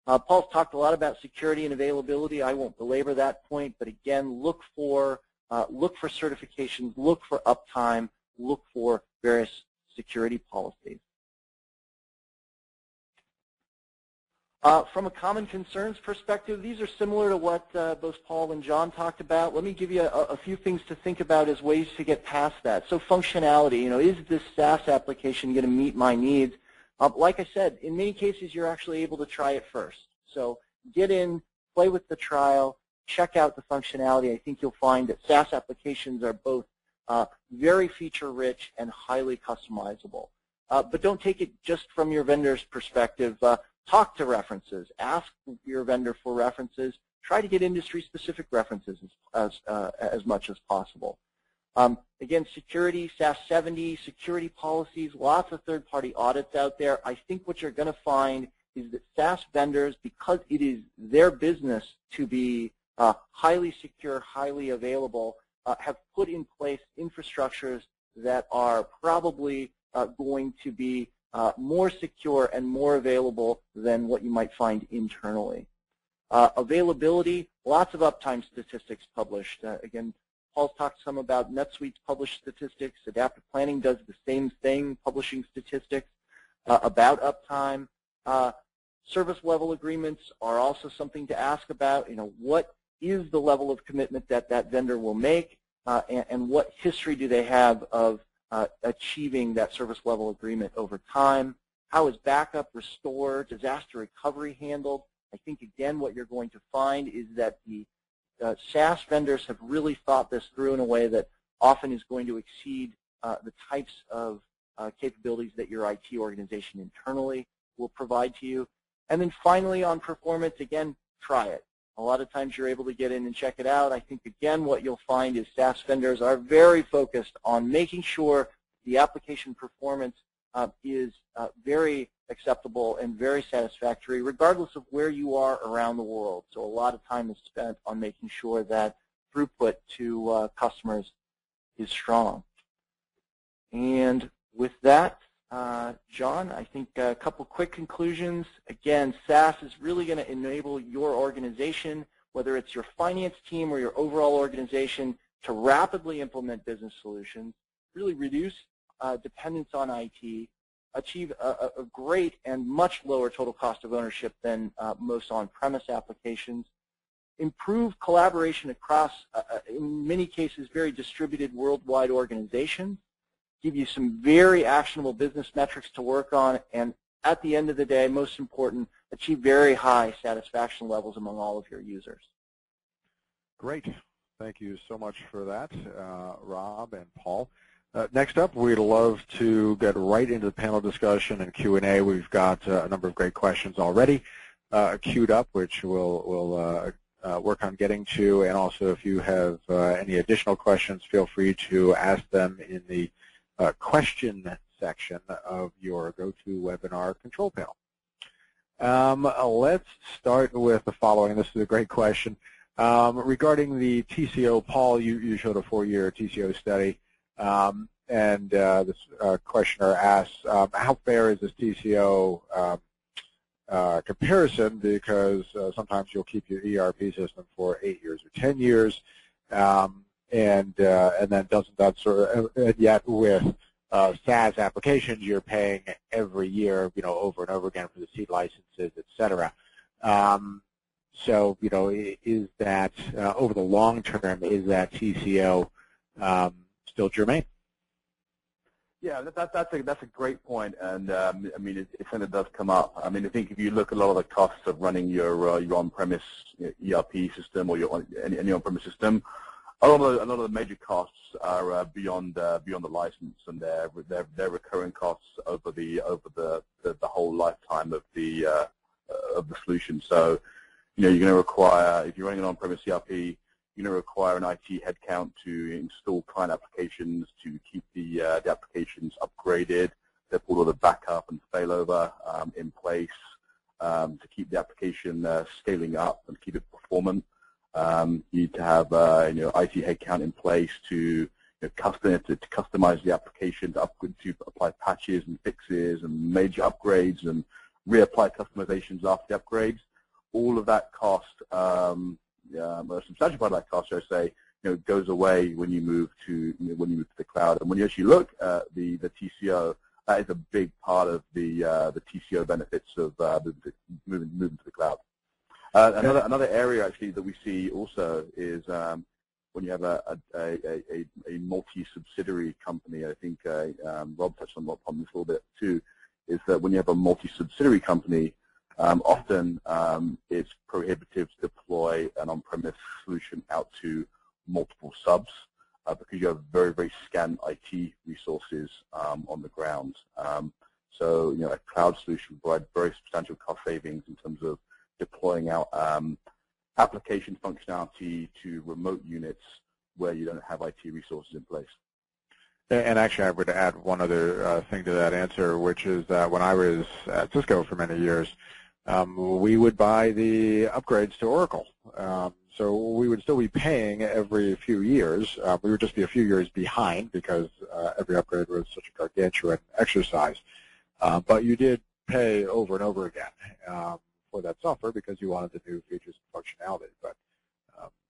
Paul's talked a lot about security and availability. I won't belabor that point, but again, look for certifications, look for uptime, look for various security policies. From a common concerns perspective, these are similar to what both Paul and John talked about. Let me give you a few things to think about as ways to get past that. So functionality, is this SaaS application going to meet my needs? Like I said, in many cases, you're actually able to try it first. So get in, play with the trial, check out the functionality. I think you'll find that SaaS applications are both very feature-rich and highly customizable. But don't take it just from your vendor's perspective. Talk to references. Ask your vendor for references. Try to get industry-specific references as much as possible. Again, security, SaaS 70, security policies, lots of third-party audits out there. I think what you're going to find is that SaaS vendors, because it is their business to be highly secure, highly available, have put in place infrastructures that are probably going to be more secure and more available than what you might find internally. Availability, lots of uptime statistics published. Again, Paul's talked some about NetSuite's published statistics. Adaptive Planning does the same thing, publishing statistics about uptime. Service level agreements are also something to ask about. What is the level of commitment that that vendor will make, and what history do they have of achieving that service level agreement over time? How is backup, restore, disaster recovery handled? I think, again, what you're going to find is that the SaaS vendors have really thought this through in a way that often is going to exceed the types of capabilities that your IT organization internally will provide to you. And then finally, on performance, again, try it. A lot of times you're able to get in and check it out. I think, again, what you'll find is SaaS vendors are very focused on making sure the application performance is very acceptable and very satisfactory, regardless of where you are around the world. So a lot of time is spent on making sure that throughput to customers is strong. And with that, John, I think a couple quick conclusions. Again, SaaS is really going to enable your organization, whether it's your finance team or your overall organization, to rapidly implement business solutions, really reduce dependence on IT, achieve a great and much lower total cost of ownership than most on-premise applications, improve collaboration across, in many cases, very distributed worldwide organizations, give you some very actionable business metrics to work on, and at the end of the day, most important, achieve very high satisfaction levels among all of your users. Great. Thank you so much for that, Rob and Paul. Next up, we'd love to get right into the panel discussion and Q&A. We've got a number of great questions already queued up, which we'll work on getting to. And also, if you have any additional questions, feel free to ask them in the question section of your GoToWebinar control panel. Let's start with the following. This is a great question. Regarding the TCO, Paul, you showed a 4-year TCO study. And this questioner asks, how fair is this TCO comparison? Because sometimes you'll keep your ERP system for 8 years or 10 years, and then doesn't that sort of, yet with SaaS applications, you're paying every year, over and over again for the seat licenses, et cetera. So, is that, over the long term, is that TCO still germane? Yeah, that's a great point, and I mean, it kind of does come up. I mean, I think if you look at a lot of the costs of running your on-premise ERP system or any on-premise system, a lot of the major costs are beyond the license, and they're recurring costs over the whole lifetime of the solution. So, you're going to require, if you're running an on-premise ERP, you're going to require an IT headcount to install client applications, to keep the applications upgraded, to put all the backup and failover in place, to keep the application scaling up and keep it performant. You need to have IT headcount in place to customize the application, to apply patches and fixes and major upgrades and reapply customizations after the upgrades. All of that cost, a substantial part of that cost, I say, goes away when you move to the cloud. And when you actually look at the TCO, that is a big part of the TCO benefits of moving to the cloud. Another area actually that we see also is when you have a multi-subsidiary company. I think Rob touched on this a little bit too. Is that when you have a multi-subsidiary company, often it's prohibitive to deploy an on-premise solution out to multiple subs because you have very, very scant IT resources on the ground. So, a cloud solution provides very substantial cost savings in terms of deploying out application functionality to remote units where you don't have IT resources in place. And actually, I would add one other thing to that answer, which is that when I was at Cisco for many years, we would buy the upgrades to Oracle. So we would still be paying every few years. We would just be a few years behind because every upgrade was such a gargantuan exercise. But you did pay over and over again for that software because you wanted the new features and functionality. But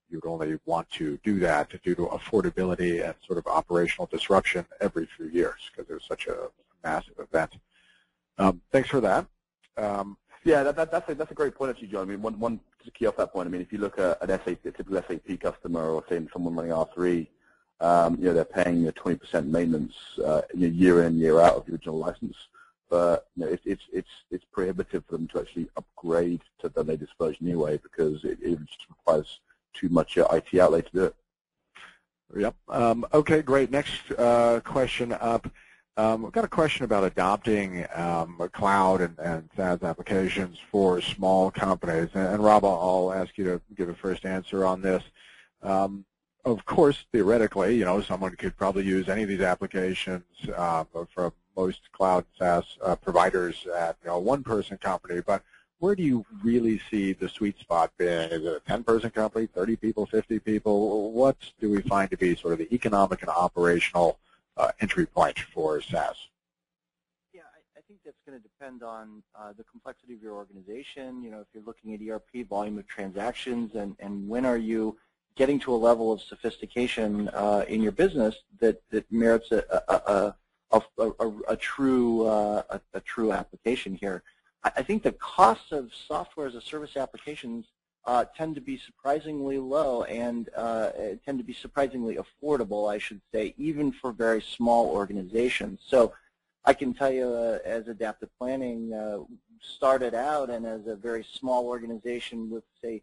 you would only want to do that due to affordability and sort of operational disruption every few years because it was such a massive event. Thanks for that. Yeah, that's a great point actually, John. I mean, one to key off that point. I mean, if you look at a typical SAP customer, or say someone running R3, they're paying 20% maintenance year in, year out of the original license. But it's prohibitive for them to actually upgrade to the latest version anyway because it just requires too much IT outlay to do it. Yep. Okay, great. Next question up. We've got a question about adopting cloud and SaaS applications for small companies. And Rob, I'll ask you to give a first answer on this. Of course, theoretically, someone could probably use any of these applications from most cloud SaaS providers at a one-person company. But where do you really see the sweet spot being? Is it a 10-person company, 30 people, 50 people? What do we find to be sort of the economic and operational entry point for SaaS? Yeah, I think that's going to depend on the complexity of your organization. If you're looking at ERP, volume of transactions, and when are you getting to a level of sophistication in your business that merits a a true application here. I think the costs of software as a service applications tend to be surprisingly low and tend to be surprisingly affordable, I should say, even for very small organizations. So I can tell you, as Adaptive Planning started out and as a very small organization with, say,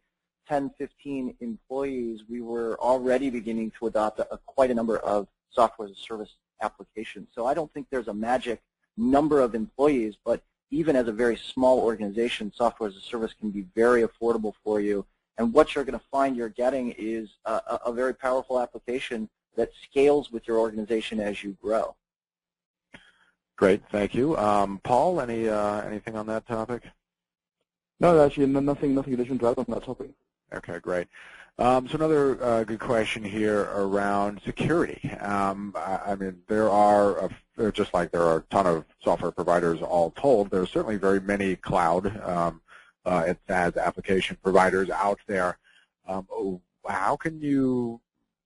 10, 15 employees, we were already beginning to adopt quite a number of software as a service applications. So I don't think there's a magic number of employees, but even as a very small organization, software as a service can be very affordable for you. And what you're going to find you're getting is a very powerful application that scales with your organization as you grow. Great, thank you. Paul, anything on that topic? No, actually, nothing additional to add on that topic. Okay, great. So another good question here around security. I mean, there are, just like there are a ton of software providers all told, there are certainly very many cloud and SaaS application providers out there. How can you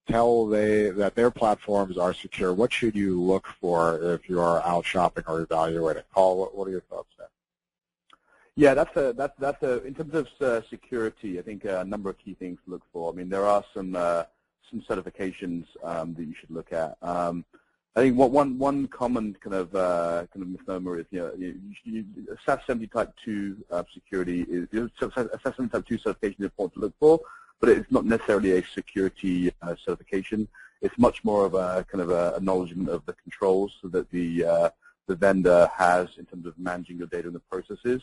tell that their platforms are secure? What should you look for if you are out shopping or evaluating? Paul, what are your thoughts there? Yeah, that's in terms of security, I think a number of key things to look for. I mean, there are some certifications that you should look at. I think one common kind of misnomer is, SAS 70 Type 2 security is, SAS 70 Type 2 certification is important to look for, but it's not necessarily a security certification. It's much more of a kind of a acknowledgement of the controls that the vendor has in terms of managing your data and the processes.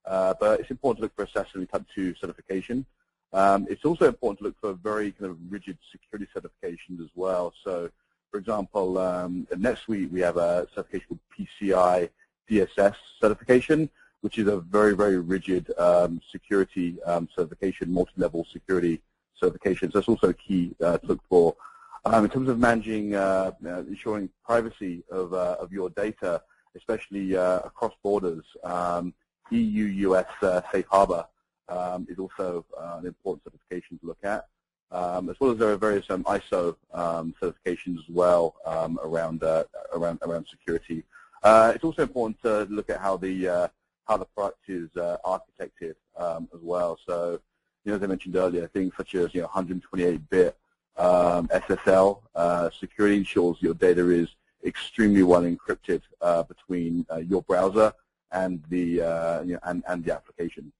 But it's important to look for a SAS 70 Type 2 certification. It's also important to look for very kind of rigid security certifications as well. So, for example, at NetSuite, we have a certification called PCI DSS certification, which is a very, very rigid security certification, multi-level security certification. So that's also key to look for. In terms of managing, ensuring privacy of your data, especially across borders, EU-US Safe Harbor is also an important certification to look at, as well as there are various ISO certifications as well around security. It's also important to look at how the product is architected as well. So, as I mentioned earlier, things such as 128-bit SSL security ensures your data is extremely well encrypted between your browser and the and the application.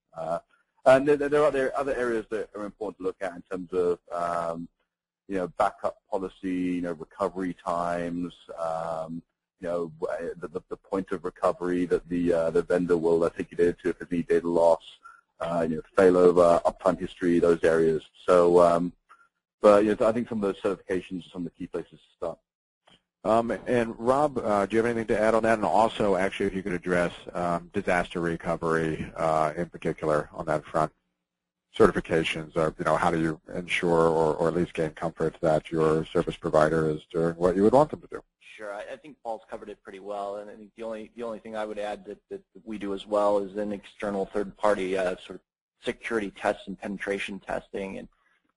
And there are other areas that are important to look at in terms of backup policy, recovery times, the point of recovery that the vendor will take your data to if there's any data loss, failover, uptime history, those areas. So, but I think some of those certifications are some of the key places to start. And Rob, do you have anything to add on that? And also, actually, if you could address disaster recovery in particular on that front, certifications, how do you ensure or at least gain comfort that your service provider is doing what you would want them to do? Sure, I think Paul's covered it pretty well, and I think the only thing I would add that we do as well is an external third-party sort of security tests and penetration testing, and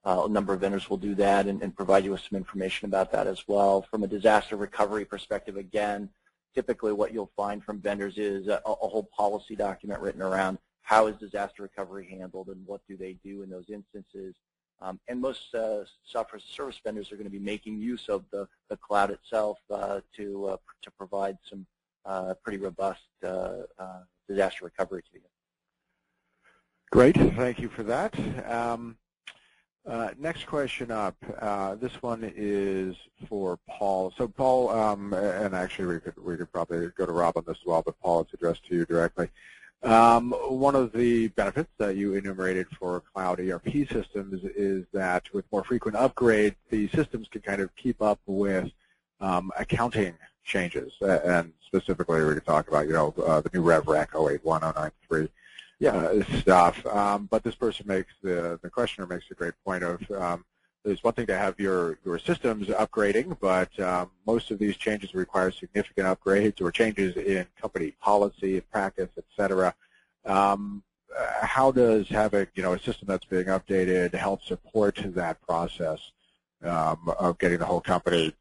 a number of vendors will do that and provide you with some information about that as well. From a disaster recovery perspective, again, typically what you'll find from vendors is a whole policy document written around how is disaster recovery handled and what do they do in those instances. And most software as a service vendors are going to be making use of the cloud itself to provide some pretty robust disaster recovery to you. Great, thank you for that. Next question up. This one is for Paul. So Paul, and actually we could probably go to Rob on this as well, but Paul, it's addressed to you directly. One of the benefits that you enumerated for Cloud ERP systems is that with more frequent upgrades, the systems can kind of keep up with accounting changes, and specifically we could talk about the new RevRec 081, 093. Stuff, but this person makes the questioner makes a great point of there's one thing to have your systems upgrading, but most of these changes require significant upgrades or changes in company policy and practice, et cetera. How does having a system that's being updated help support that process of getting the whole company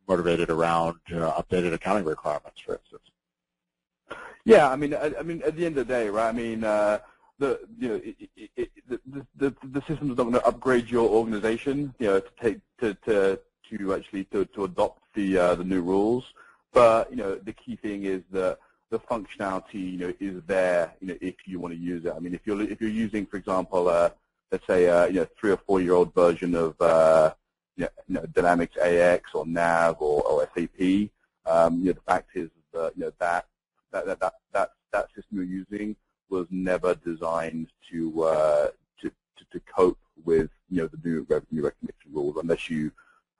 motivated around updated accounting requirements, for instance. Yeah, I mean, at the end of the day, right? I mean, the system is not going to upgrade your organization, to adopt the new rules. But the key thing is that the functionality, is there, if you want to use it. I mean, if you're using, for example, let's say 3 or 4 year old version of Dynamics AX or NAV or SAP, the fact is that that system you're using was never designed to cope with the new revenue recognition rules, unless you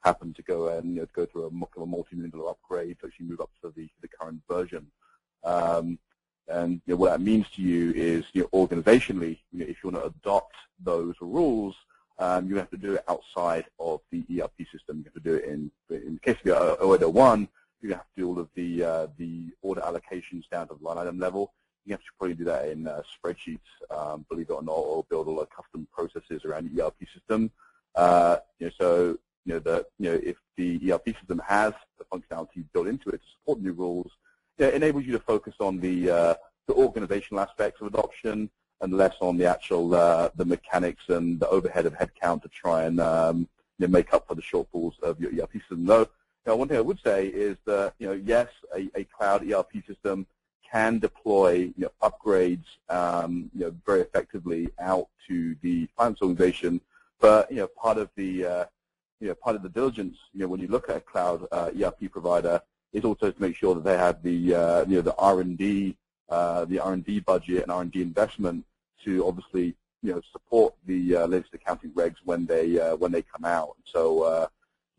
happen to go and go through a multi-million dollar upgrade to actually move up to the current version. And what that means to you is, organizationally, if you want to adopt those rules, you have to do it outside of the ERP system. You have to do it in the case of 0801, you have to do all of the order allocations down to the line item level. You have to probably do that in spreadsheets, believe it or not, or build a lot of custom processes around the ERP system. So if the ERP system has the functionality built into it to support new rules, it enables you to focus on the organizational aspects of adoption and less on the actual the mechanics and the overhead of headcount to try and make up for the shortfalls of your ERP system. Though, one thing I would say is that yes, a cloud ERP system can deploy upgrades very effectively out to the finance organization, but part of the diligence when you look at a cloud ERP provider is also to make sure that they have the R&D budget and R&D investment to obviously support the latest accounting regs when they come out. So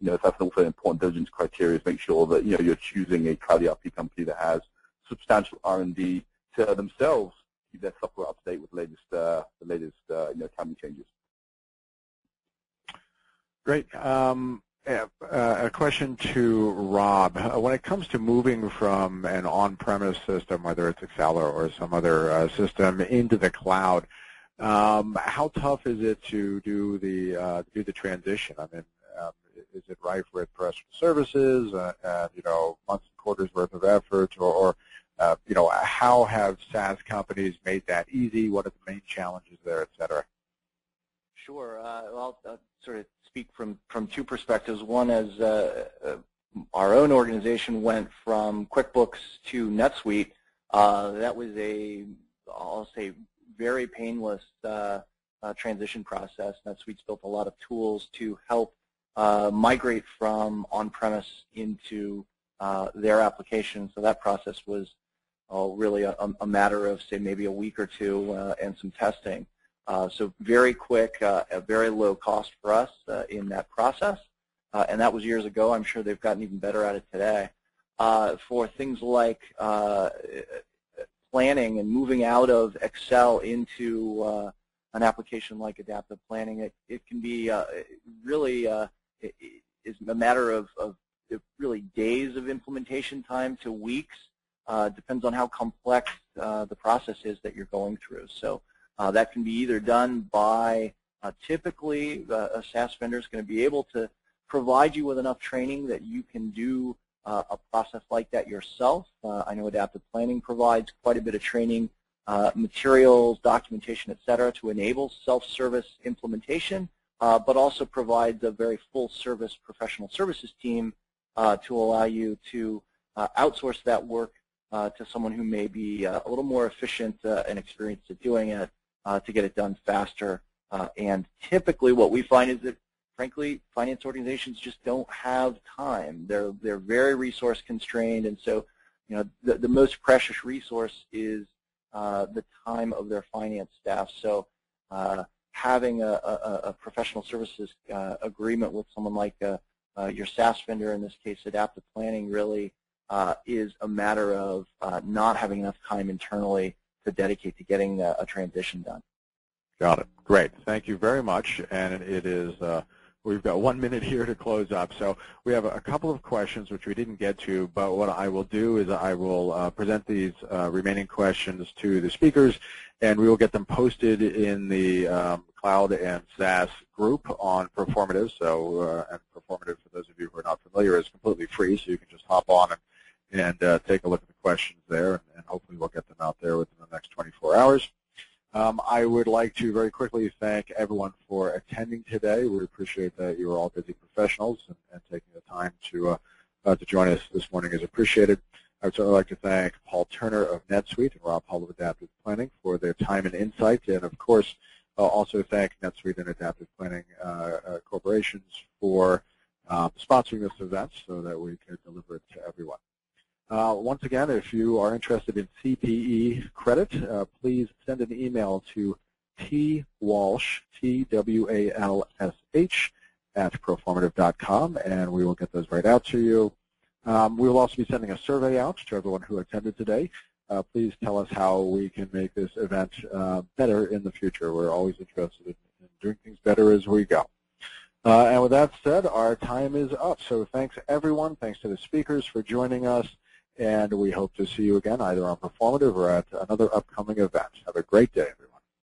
that's also an important diligence criteria, is make sure that you're choosing a cloud ERP company that has substantial R&D to themselves keep their software up to date with the latest accounting changes. Great. A question to Rob. When it comes to moving from an on-premise system, whether it's Excel or some other system, into the cloud, how tough is it to do the transition? I mean, is it rife with professional services, months and quarters worth of effort, or how have SaaS companies made that easy? What are the main challenges there, et cetera? Sure. I'll sort of speak from two perspectives. One is our own organization went from QuickBooks to NetSuite. That was I'll say, very painless transition process. NetSuite's built a lot of tools to help migrate from on-premise into their application. So that process was really a matter of, say, maybe a week or two and some testing. So very quick, very low cost for us in that process. And that was years ago. I'm sure they've gotten even better at it today. For things like planning and moving out of Excel into an application like Adaptive Planning, it can be really is a matter of really days of implementation time to weeks. Depends on how complex the process is that you're going through. So that can be either done by typically a SaaS vendor is going to be able to provide you with enough training that you can do a process like that yourself. I know Adaptive Planning provides quite a bit of training, materials, documentation, et cetera, to enable self-service implementation, but also provides a very full-service professional services team to allow you to outsource that work to someone who may be a little more efficient and experienced at doing it to get it done faster. And typically what we find is that, frankly, finance organizations just don't have time. They're very resource constrained, and so the most precious resource is the time of their finance staff. So having a professional services agreement with someone like your SaaS vendor, in this case Adaptive Planning, really is a matter of not having enough time internally to dedicate to getting a transition done. Got it. Great. Thank you very much. And it is we've got 1 minute here to close up. So we have a couple of questions which we didn't get to, but what I will do is I will present these remaining questions to the speakers, and we will get them posted in the Cloud and SaaS group on Proformative. So, and Proformative, for those of you who are not familiar, is completely free, so you can just hop on and take a look at the questions there, and hopefully we'll get them out there within the next 24 hours. I would like to very quickly thank everyone for attending today. We appreciate that you are all busy professionals, and taking the time to join us this morning is appreciated. I would certainly like to thank Paul Turner of NetSuite and Rob Hull of Adaptive Planning for their time and insight, and of course also thank NetSuite and Adaptive Planning corporations for sponsoring this event so that we can deliver it to everyone. Once again, if you are interested in CPE credit, please send an email to twalsh, T-W-A-L-S-H, @proformative.com, and we will get those right out to you. We will also be sending a survey out to everyone who attended today. Please tell us how we can make this event better in the future. We're always interested in doing things better as we go. And with that said, our time is up. So thanks, everyone. Thanks to the speakers for joining us. And we hope to see you again either on Performative or at another upcoming event. Have a great day, everyone.